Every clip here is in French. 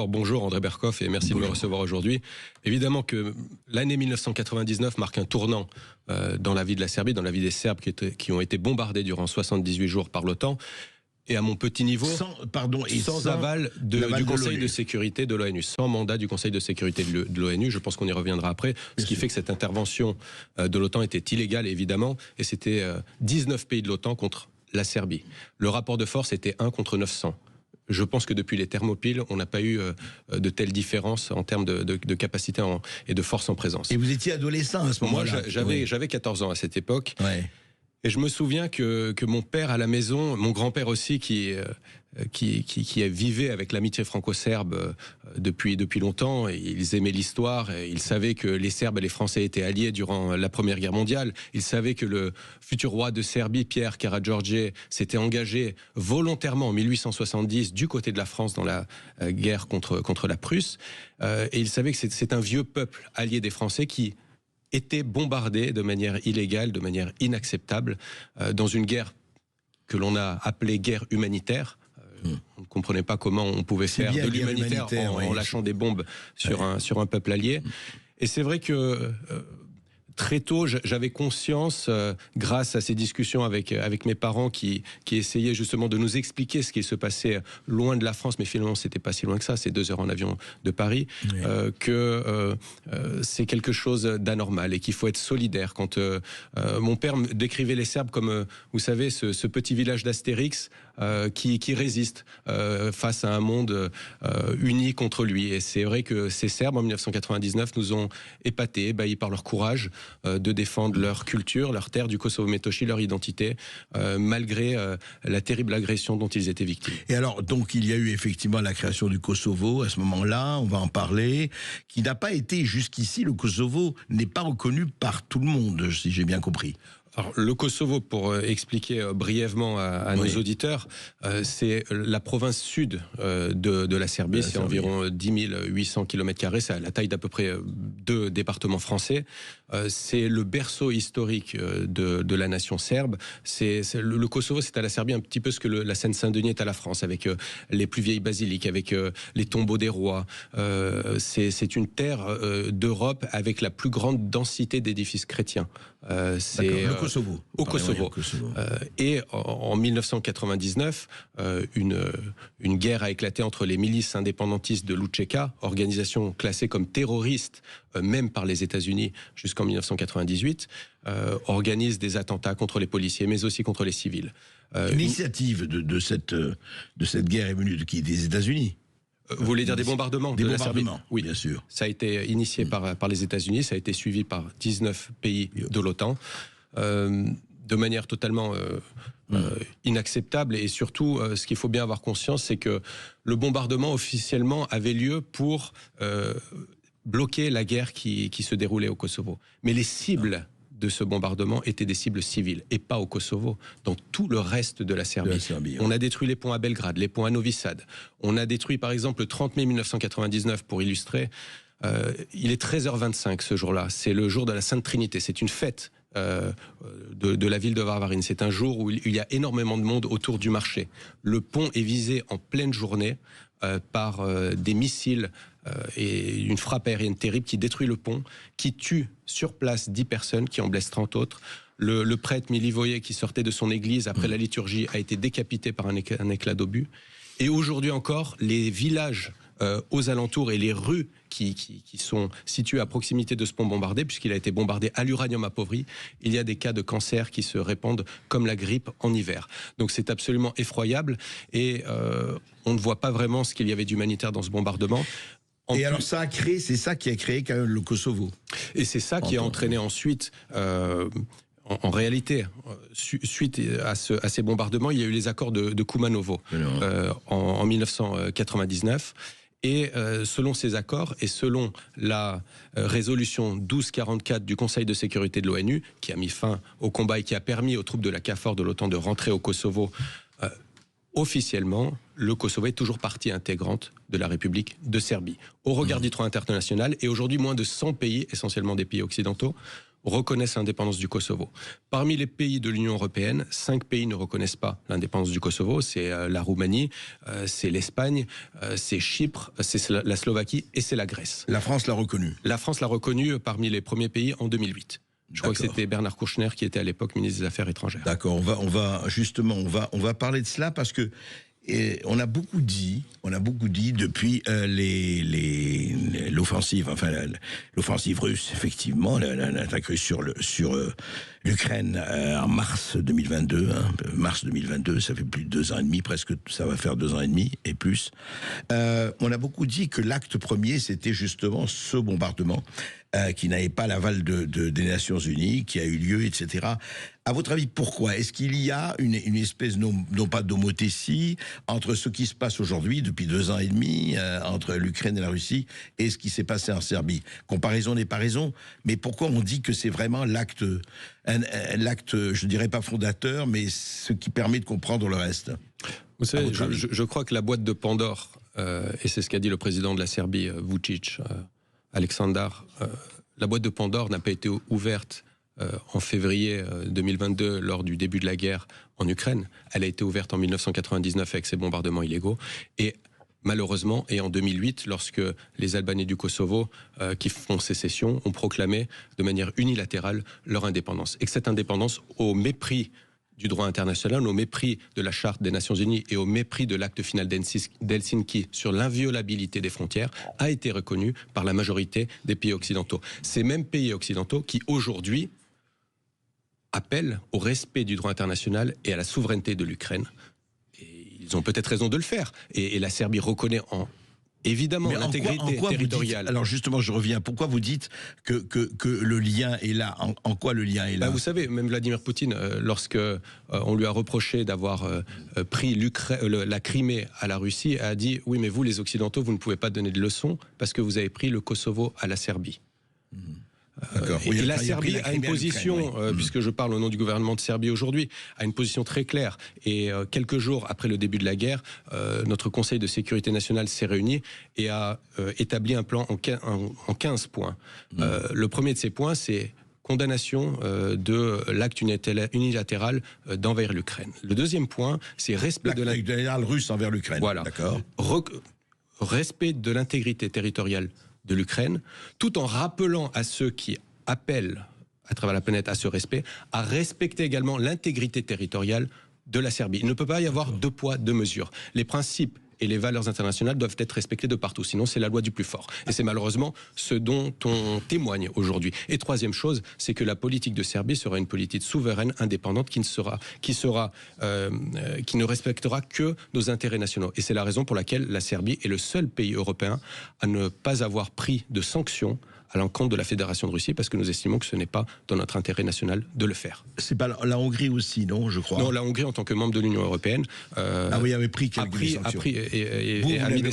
Bonjour André Berkoff et merci de me recevoir aujourd'hui. Évidemment que l'année 1999 marque un tournant dans la vie de la Serbie, dans la vie des Serbes qui ont été bombardés durant 78 jours par l'OTAN. Et à mon petit niveau, sans aval du Conseil de sécurité de l'ONU, sans mandat du Conseil de sécurité de l'ONU, je pense qu'on y reviendra après, ce qui fait que cette intervention de l'OTAN était illégale évidemment, et c'était 19 pays de l'OTAN contre la Serbie. Le rapport de force était 1 contre 900. Je pense que depuis les Thermopyles, on n'a pas eu de telles différences en termes de capacité et de force en présence. Et vous étiez adolescent à ce moment-là? Moi, j'avais 14 ans à cette époque. Ouais. Et je me souviens que mon père à la maison, mon grand-père aussi, qui vivait avec l'amitié franco-serbe depuis longtemps, et ils aimaient l'histoire, et ils savaient que les Serbes et les Français étaient alliés durant la Première Guerre mondiale. Ils savaient que le futur roi de Serbie, Pierre Karađorđe, s'était engagé volontairement en 1870 du côté de la France dans la guerre contre la Prusse. Et ils savaient que c'est un vieux peuple allié des Français qui était bombardé de manière illégale, de manière inacceptable, dans une guerre que l'on a appelée guerre humanitaire. On ne comprenait pas comment on pouvait faire de l'humanitaire en lâchant des bombes sur un peuple allié. Et c'est vrai que très tôt, j'avais conscience, grâce à ces discussions avec mes parents qui essayaient justement de nous expliquer ce qui se passait loin de la France, mais finalement c'était pas si loin que ça, c'est 2 heures en avion de Paris, que c'est quelque chose d'anormal et qu'il faut être solidaire. Quand mon père décrivait les Serbes comme, vous savez, ce petit village d'Astérix qui résiste face à un monde uni contre lui. Et c'est vrai que ces Serbes en 1999 nous ont épatés, ébahis par leur courage de défendre leur culture, leur terre du Kosovo-Metochi, leur identité, malgré la terrible agression dont ils étaient victimes. Et alors, donc, il y a eu effectivement la création du Kosovo à ce moment-là, on va en parler, qui n'a pas été jusqu'ici, le Kosovo n'est pas reconnu par tout le monde, si j'ai bien compris. Alors, le Kosovo, pour expliquer brièvement à nos auditeurs, c'est la province sud de la Serbie, c'est environ 10 800 km², c'est à la taille d'à peu près 2 départements français. C'est le berceau historique de la nation serbe. Le Kosovo, c'est à la Serbie un petit peu ce que la Seine-Saint-Denis est à la France, avec les plus vieilles basiliques, avec les tombeaux des rois. C'est une terre d'Europe avec la plus grande densité d'édifices chrétiens. Au Kosovo. Et en 1999, une guerre a éclaté entre les milices indépendantistes de l'UÇK, organisation classée comme terroriste, même par les États-Unis jusqu'en 1998, organise des attentats contre les policiers, mais aussi contre les civils. L'initiative de cette guerre est venue de qui? Des États-Unis? Vous voulez dire des bombardements? Des bombardements, oui, bien sûr. Ça a été initié par les États-Unis, ça a été suivi par 19 pays de l'OTAN. De manière totalement inacceptable, et surtout ce qu'il faut bien avoir conscience, c'est que le bombardement officiellement avait lieu pour bloquer la guerre qui se déroulait au Kosovo. Mais les cibles de ce bombardement étaient des cibles civiles et pas au Kosovo, dans tout le reste de la Serbie. On a détruit les ponts à Belgrade, les ponts à Novi Sad. On a détruit par exemple le 30 mai 1999, pour illustrer. Il est 13h25 ce jour-là, c'est le jour de la Sainte Trinité, c'est une fête de la ville de Varvarine. C'est un jour où il y a énormément de monde autour du marché. Le pont est visé en pleine journée par des missiles et une frappe aérienne terrible qui détruit le pont, qui tue sur place 10 personnes, qui en blesse 30 autres. Le prêtre Milivoje, qui sortait de son église après la liturgie, a été décapité par un éclat d'obus. Et aujourd'hui encore, les villages aux alentours et les rues qui sont situées à proximité de ce pont bombardé, puisqu'il a été bombardé à l'uranium appauvri, il y a des cas de cancer qui se répandent comme la grippe en hiver. Donc c'est absolument effroyable, et on ne voit pas vraiment ce qu'il y avait d'humanitaire dans ce bombardement. Alors c'est ça qui a créé quand même le Kosovo. Et c'est ça qui a entraîné ensuite... En réalité, suite à ces bombardements, il y a eu les accords de Kumanovo en 1999. Et selon ces accords et selon la résolution 1244 du Conseil de sécurité de l'ONU, qui a mis fin au combat et qui a permis aux troupes de la KFOR de l'OTAN de rentrer au Kosovo, officiellement, le Kosovo est toujours partie intégrante de la République de Serbie. Au regard du droit international, et aujourd'hui moins de 100 pays, essentiellement des pays occidentaux, reconnaissent l'indépendance du Kosovo. Parmi les pays de l'Union européenne, 5 pays ne reconnaissent pas l'indépendance du Kosovo. C'est la Roumanie, c'est l'Espagne, c'est Chypre, c'est la Slovaquie et c'est la Grèce. La France l'a reconnu. La France l'a reconnu parmi les premiers pays en 2008. Je crois que c'était Bernard Kouchner qui était à l'époque ministre des Affaires étrangères. D'accord, on va parler de cela parce que on a beaucoup dit depuis l'offensive, l'offensive russe, effectivement, l'attaque russe sur l'Ukraine en mars 2022. Mars 2022, ça fait plus de 2 ans et demi, presque, ça va faire 2 ans et demi et plus. On a beaucoup dit que l'acte premier, c'était justement ce bombardement qui n'avait pas l'aval des Nations Unies, qui a eu lieu, etc. À votre avis, pourquoi? Est-ce qu'il y a une espèce, non pas d'homothétie, entre ce qui se passe aujourd'hui, depuis 2 ans et demi, entre l'Ukraine et la Russie, et ce qui s'est passé en Serbie? Comparaison n'est pas raison, mais pourquoi on dit que c'est vraiment l'acte, je dirais pas fondateur, mais ce qui permet de comprendre le reste? Vous savez, je crois que la boîte de Pandore, et c'est ce qu'a dit le président de la Serbie, Vučić, Aleksandar, la boîte de Pandore n'a pas été ouverte en février 2022 lors du début de la guerre en Ukraine. Elle a été ouverte en 1999 avec ces bombardements illégaux et malheureusement, et en 2008, lorsque les Albanais du Kosovo, qui font sécession, ont proclamé de manière unilatérale leur indépendance. Et que cette indépendance, au mépris du droit international, au mépris de la Charte des Nations Unies et au mépris de l'acte final d'Helsinki sur l'inviolabilité des frontières, a été reconnue par la majorité des pays occidentaux. Ces mêmes pays occidentaux qui, aujourd'hui, appellent au respect du droit international et à la souveraineté de l'Ukraine. Et ils ont peut-être raison de le faire. Et la Serbie reconnaît évidemment l'intégrité territoriale. Alors justement, je reviens. Pourquoi vous dites que le lien est là? En quoi le lien est là? Vous savez, même Vladimir Poutine, lorsque on lui a reproché d'avoir pris la Crimée à la Russie, a dit « Oui, mais vous, les Occidentaux, vous ne pouvez pas donner de leçons parce que vous avez pris le Kosovo à la Serbie. » Et la Serbie a une position, puisque je parle au nom du gouvernement de Serbie aujourd'hui, a une position très claire. Et quelques jours après le début de la guerre, notre Conseil de sécurité nationale s'est réuni et a établi un plan en 15 points. Le premier de ces points, c'est condamnation de l'acte unilatéral d'envahir l'Ukraine. Le deuxième point, c'est respect de l'acte unilatéral russe envers l'Ukraine. Voilà. D'accord. Respect de l'intégrité territoriale de l'Ukraine, tout en rappelant à ceux qui appellent à travers la planète à ce respect, à respecter également l'intégrité territoriale de la Serbie. Il ne peut pas y avoir 2 poids, 2 mesures. Les principes et les valeurs internationales doivent être respectées de partout, sinon c'est la loi du plus fort. Et c'est malheureusement ce dont on témoigne aujourd'hui. Et troisième chose, c'est que la politique de Serbie sera une politique souveraine, indépendante, qui ne respectera que nos intérêts nationaux. Et c'est la raison pour laquelle la Serbie est le seul pays européen à ne pas avoir pris de sanctions à l'encontre de la Fédération de Russie, parce que nous estimons que ce n'est pas dans notre intérêt national de le faire. C'est pas la Hongrie aussi, non, je crois? Non, la Hongrie, en tant que membre de l'Union européenne, avait pris quelques sanctions.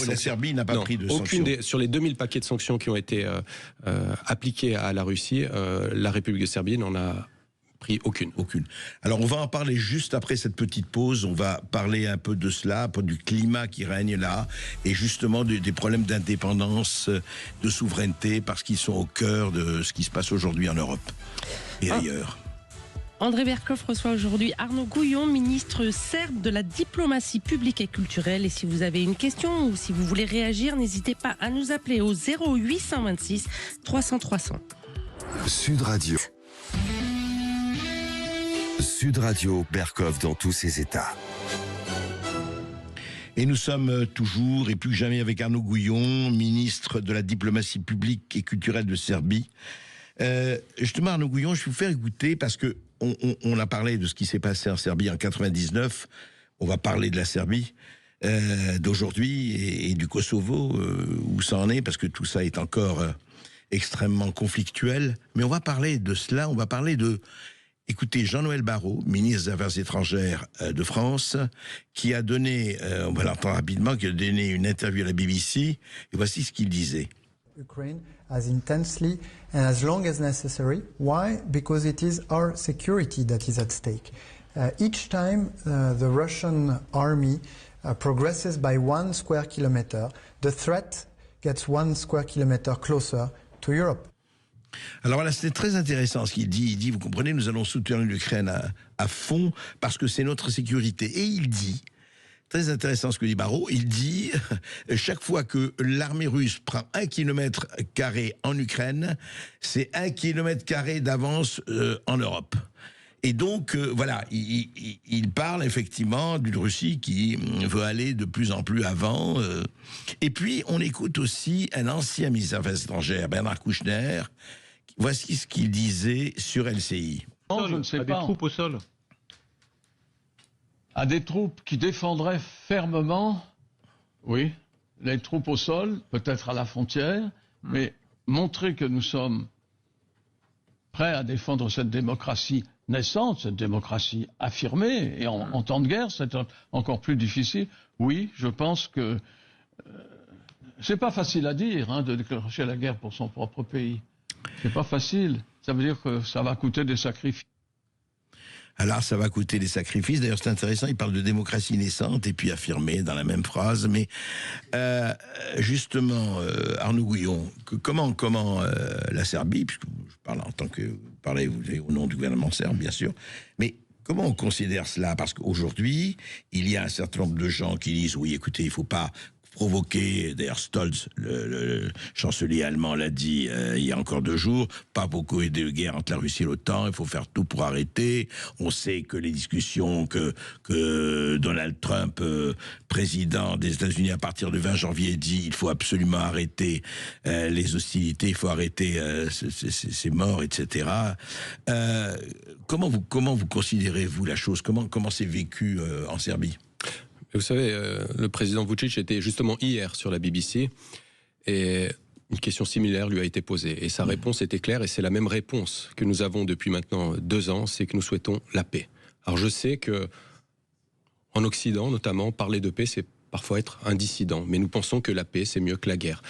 La Serbie n'a pas pris de sanctions. Sur les 2000 paquets de sanctions qui ont été appliqués à la Russie, la République de Serbie n'en a pris aucune. Alors on va en parler juste après cette petite pause. On va parler un peu de cela, un peu du climat qui règne là, et justement des problèmes d'indépendance, de souveraineté, parce qu'ils sont au cœur de ce qui se passe aujourd'hui en Europe et ailleurs. André Berkoff reçoit aujourd'hui Arnaud Gouillon, ministre serbe de la diplomatie publique et culturelle. Et si vous avez une question ou si vous voulez réagir, n'hésitez pas à nous appeler au 0826 300 300. Sud Radio. Sud Radio, Berkoff dans tous ses états. Et nous sommes toujours et plus que jamais avec Arnaud Gouillon, ministre de la diplomatie publique et culturelle de Serbie. Justement, Arnaud Gouillon, je vais vous faire écouter parce que on a parlé de ce qui s'est passé en Serbie en 99. On va parler de la Serbie d'aujourd'hui et du Kosovo, où ça en est, parce que tout ça est encore extrêmement conflictuel. Mais on va parler de cela, on va parler de... Écoutez, Jean-Noël Barrot, ministre des Affaires étrangères de France, qui a donné, on va l'entendre rapidement, qui a donné une interview à la BBC, et voici ce qu'il disait. Ukraine as intensely and as long as necessary. Why? Because it is our security that is at stake. Each time the Russian army progresses by 1 square kilometer, the threat gets 1 square kilometer closer to Europe. Alors voilà, c'est très intéressant ce qu'il dit. Il dit, vous comprenez, nous allons soutenir l'Ukraine à fond parce que c'est notre sécurité. Et il dit, très intéressant ce que dit Barrot, il dit, chaque fois que l'armée russe prend 1 km² en Ukraine, c'est 1 km² d'avance en Europe. Et donc, voilà, il parle effectivement d'une Russie qui veut aller de plus en plus avant. Et puis, on écoute aussi un ancien ministre des Affaires étrangères, Bernard Kouchner. Voici ce qu'il disait sur LCI. Non, je ne sais pas. Des troupes au sol. À des troupes qui défendraient fermement, oui, les troupes au sol, peut-être à la frontière, mais montrer que nous sommes prêts à défendre cette démocratie naissante, cette démocratie affirmée, et en temps de guerre, c'est encore plus difficile. Oui, je pense que c'est pas facile à dire, hein, de déclencher la guerre pour son propre pays. C'est pas facile. Ça veut dire que ça va coûter des sacrifices. Alors, ça va coûter des sacrifices. D'ailleurs, c'est intéressant, il parle de démocratie naissante et puis affirmé dans la même phrase. Mais justement, Arnaud Gouillon, comment la Serbie, puisque je parle en tant que... Vous parlez au nom du gouvernement serbe, bien sûr, mais comment on considère cela? Parce qu'aujourd'hui, il y a un certain nombre de gens qui disent, oui, écoutez, il ne faut pas provoquer, d'ailleurs Stolz, le chancelier allemand l'a dit il y a encore 2 jours, pas beaucoup de guerre entre la Russie et l'OTAN, il faut faire tout pour arrêter. On sait que les discussions que Donald Trump, président des États-Unis à partir du 20 janvier, dit il faut absolument arrêter les hostilités, il faut arrêter ces morts, etc. Comment vous considérez-vous la chose? Comment c'est vécu en Serbie? Vous savez, le président Vučić était justement hier sur la BBC et une question similaire lui a été posée. Et sa réponse était claire et c'est la même réponse que nous avons depuis maintenant 2 ans, c'est que nous souhaitons la paix. Alors je sais que en Occident notamment, parler de paix c'est parfois être un dissident, mais nous pensons que la paix c'est mieux que la guerre.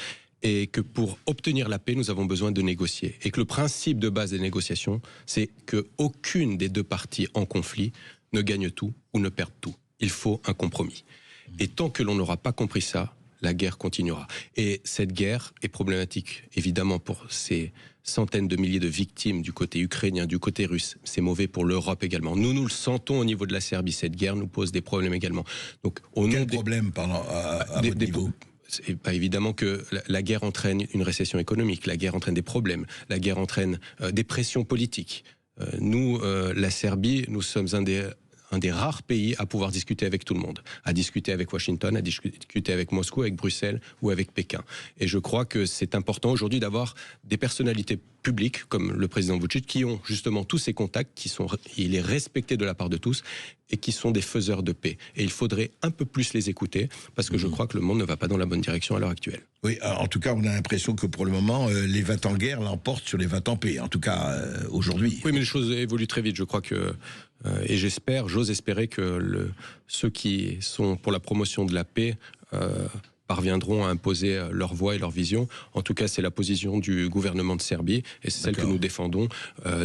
Et que pour obtenir la paix, nous avons besoin de négocier. Et que le principe de base des négociations, c'est qu'aucune des 2 parties en conflit ne gagne tout ou ne perde tout. Il faut un compromis. Et tant que l'on n'aura pas compris ça, la guerre continuera. Et cette guerre est problématique, évidemment, pour ces centaines de milliers de victimes du côté ukrainien, du côté russe. C'est mauvais pour l'Europe également. Nous le sentons au niveau de la Serbie. Cette guerre nous pose des problèmes également. Donc, quel problème, à votre niveau? Évidemment que la guerre entraîne une récession économique, la guerre entraîne des problèmes, la guerre entraîne des pressions politiques. Nous, la Serbie, nous sommes un des rares pays à pouvoir discuter avec tout le monde, à discuter avec Washington, à discuter avec Moscou, avec Bruxelles ou avec Pékin. Et je crois que c'est important aujourd'hui d'avoir des personnalités publiques comme le président Vučić qui ont justement tous ces contacts, il est respecté de la part de tous et qui sont des faiseurs de paix. Et il faudrait un peu plus les écouter parce que je crois que le monde ne va pas dans la bonne direction à l'heure actuelle. Oui, en tout cas, on a l'impression que pour le moment, les 20 ans de guerre l'emportent sur les 20 ans de paix, en tout cas aujourd'hui. Oui, mais les choses évoluent très vite. Je crois que, et j'ose espérer que ceux qui sont pour la promotion de la paix parviendront à imposer leur voix et leur vision. En tout cas, c'est la position du gouvernement de Serbie et c'est celle que nous défendons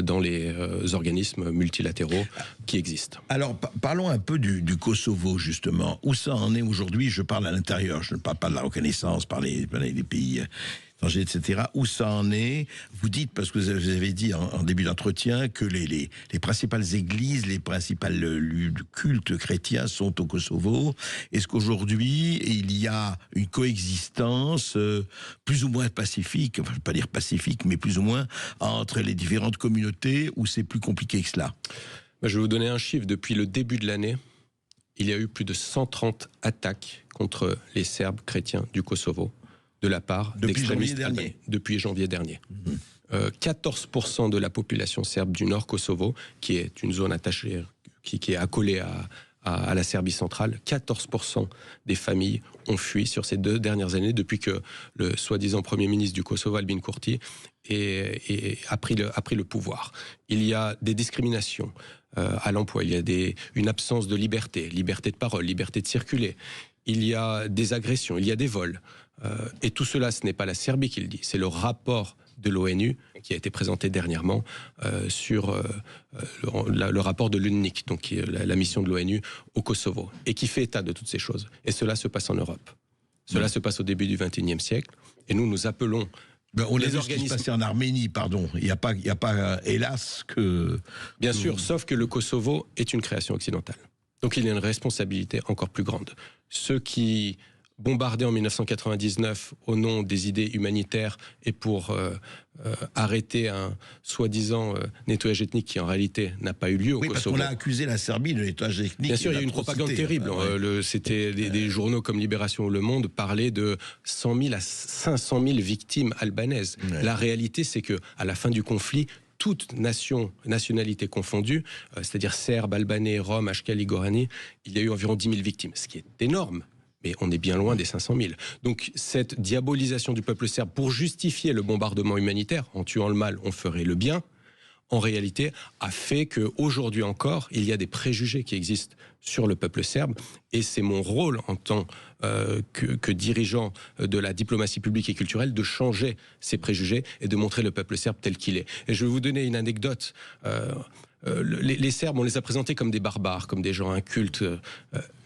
dans les organismes multilatéraux qui existent. Alors, parlons un peu du Kosovo, justement. Où ça en est aujourd'hui? Je parle à l'intérieur, je ne parle pas de la reconnaissance par les pays étrangers, etc. Où ça en est? Vous dites, parce que vous avez dit en début d'entretien, que les principales églises, les principales lieux de culte chrétiens sont au Kosovo. Est-ce qu'aujourd'hui, il y a une coexistence plus ou moins pacifique, enfin, je ne vais pas dire pacifique, mais plus ou moins, entre les différentes communautés, ou c'est plus compliqué que cela? Je vais vous donner un chiffre. Depuis le début de l'année, il y a eu plus de 130 attaques contre les Serbes chrétiens du Kosovo, de la part d'extrémistes albanais, depuis janvier dernier. 14% de la population serbe du Nord Kosovo, qui est une zone attachée, qui est accolée à la Serbie centrale, 14% des familles ont fui sur ces 2 dernières années depuis que le soi-disant Premier ministre du Kosovo, Albin Kurti, a pris le pouvoir. Il y a des discriminations à l'emploi, il y a une absence de liberté de parole, liberté de circuler. Il y a des agressions, il y a des vols. Et tout cela, ce n'est pas la Serbie qui le dit, c'est le rapport de l'ONU qui a été présenté dernièrement sur le rapport de l'UNNIC, donc qui est la mission de l'ONU au Kosovo, et qui fait état de toutes ces choses. Et cela se passe en Europe. Cela se passe au début du XXIe siècle, et nous appelons On a vu ce qui se passait en Arménie, pardon. Il n'y a pas, hélas, que... Bien sûr, sauf que le Kosovo est une création occidentale. Donc il y a une responsabilité encore plus grande. Ceux qui bombardaient en 1999 au nom des idées humanitaires et pour arrêter un soi-disant nettoyage ethnique qui en réalité n'a pas eu lieu au Kosovo. Parce qu'on a accusé la Serbie de nettoyage ethnique. Bien sûr, il y a eu une propagande terrible. C'était des journaux comme Libération ou Le Monde parlaient de 100 000 à 500 000 victimes albanaises. Ouais. La réalité, c'est que à la fin du conflit, toutes nationalités confondues, c'est-à-dire Serbes, Albanais, Roms, Ashkali, Gorani, il y a eu environ 10 000 victimes, ce qui est énorme. Mais on est bien loin des 500 000. Donc cette diabolisation du peuple serbe pour justifier le bombardement humanitaire, en tuant le mal, on ferait le bien, en réalité, a fait qu'aujourd'hui encore, il y a des préjugés qui existent sur le peuple serbe. Et c'est mon rôle en tant que dirigeant de la diplomatie publique et culturelle de changer ces préjugés et de montrer le peuple serbe tel qu'il est. Et je vais vous donner une anecdote. Les Serbes, on les a présentés comme des barbares, comme des gens incultes.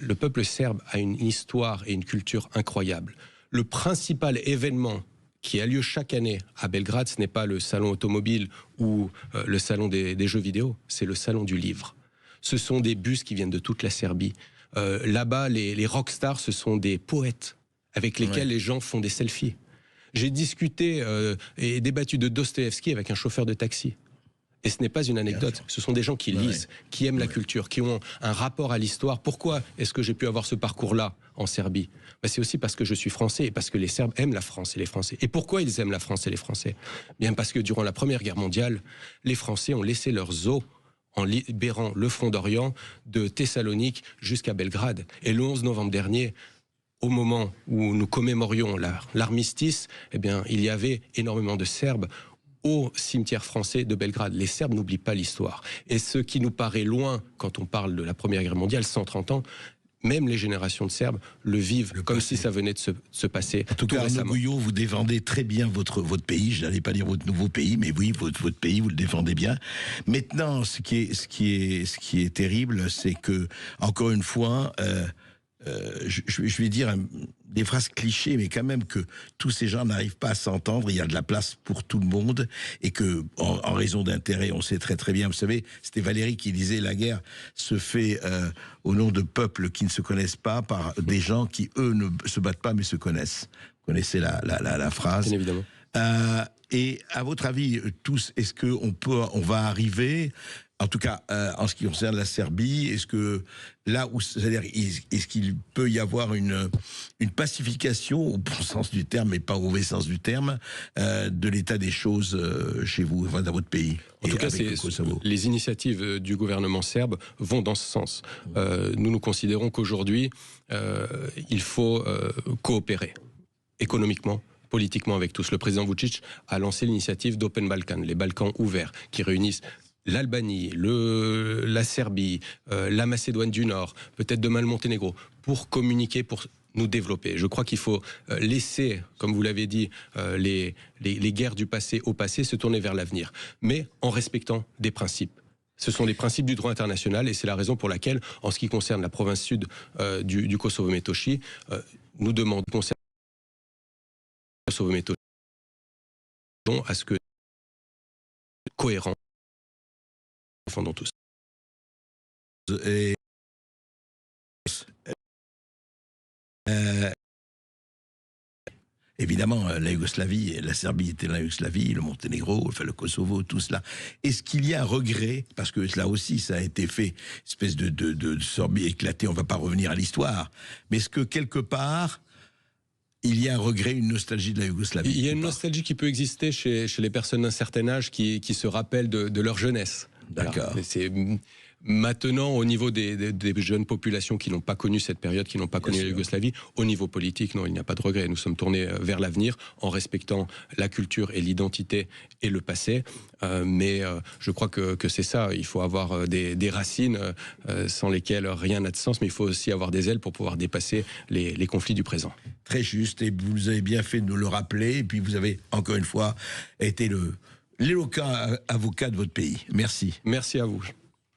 Le peuple serbe a une histoire et une culture incroyable. Le principal événement qui a lieu chaque année à Belgrade, ce n'est pas le salon automobile ou le salon des jeux vidéo, c'est le salon du livre. Ce sont des bus qui viennent de toute la Serbie. Là-bas, les rockstars, ce sont des poètes avec lesquels les gens font des selfies. J'ai discuté et débattu de Dostoïevski avec un chauffeur de taxi. Et ce n'est pas une anecdote, ce sont des gens qui lisent, qui aiment la culture, qui ont un rapport à l'histoire. Pourquoi est-ce que j'ai pu avoir ce parcours-là en Serbie ? C'est aussi parce que je suis français et parce que les Serbes aiment la France et les Français. Et pourquoi ils aiment la France et les Français ? Bien parce que durant la Première Guerre mondiale, les Français ont laissé leurs os en libérant le front d'Orient de Thessalonique jusqu'à Belgrade. Et le 11 novembre dernier, au moment où nous commémorions l'armistice, eh bien, il y avait énormément de Serbes au cimetière français de Belgrade. Les Serbes n'oublient pas l'histoire. Et ce qui nous paraît loin quand on parle de la Première Guerre mondiale, 130 ans, même les générations de Serbes le vivent comme si ça venait de se passer. En tout cas, Arnaud Gouyon, vous défendez très bien votre pays. Je n'allais pas dire votre nouveau pays, mais oui, votre pays, vous le défendez bien. Maintenant, ce qui est terrible, c'est que, encore une fois, je vais dire des phrases clichés, mais quand même que tous ces gens n'arrivent pas à s'entendre. Il y a de la place pour tout le monde et que, en raison d'intérêt, on sait très très bien. Vous savez, c'était Valéry qui disait la guerre se fait au nom de peuples qui ne se connaissent pas par des gens qui eux ne se battent pas mais se connaissent. Vous connaissez la phrase. Bien évidemment. Et à votre avis, tous, est-ce que on va arriver, en tout cas en ce qui concerne la Serbie, est-ce que là où, c'est-à-dire, est-ce qu'il peut y avoir une pacification au bon sens du terme, mais pas au mauvais sens du terme, de l'état des choses chez vous, enfin, dans votre pays? En tout cas, les initiatives du gouvernement serbe vont dans ce sens. Nous considérons qu'aujourd'hui, il faut coopérer économiquement, politiquement avec tous. Le président Vučić a lancé l'initiative d'Open Balkan, les Balkans ouverts, qui réunissent l'Albanie, la Serbie, la Macédoine du Nord, peut-être demain le Monténégro, pour communiquer, pour nous développer. Je crois qu'il faut laisser, comme vous l'avez dit, les guerres du passé au passé, se tourner vers l'avenir, mais en respectant des principes. Ce sont les principes du droit international et c'est la raison pour laquelle, en ce qui concerne la province sud du Kosovo-Metohiji, nous demandons Kosovo-Metohiji à ce que cohérent défendons tous. Évidemment, la Yougoslavie, la Serbie était la Yougoslavie, le Monténégro, enfin le Kosovo, tout cela. Est-ce qu'il y a un regret, parce que là aussi ça a été fait, espèce de Serbie éclatée, on ne va pas revenir à l'histoire, mais est-ce que quelque part, il y a un regret, une nostalgie de la Yougoslavie? Il y a une nostalgie qui peut exister chez les personnes d'un certain âge qui se rappellent de leur jeunesse. D'accord. C'est maintenant, au niveau des jeunes populations qui n'ont pas connu cette période, qui n'ont pas connu la Yougoslavie, au niveau politique, non, il n'y a pas de regret. Nous sommes tournés vers l'avenir en respectant la culture et l'identité et le passé. Mais je crois que c'est ça. Il faut avoir des racines sans lesquelles rien n'a de sens, mais il faut aussi avoir des ailes pour pouvoir dépasser les conflits du présent. Très juste, et vous avez bien fait de nous le rappeler. Et puis vous avez, encore une fois, été l'éloquent avocat de votre pays. Merci. Merci à vous.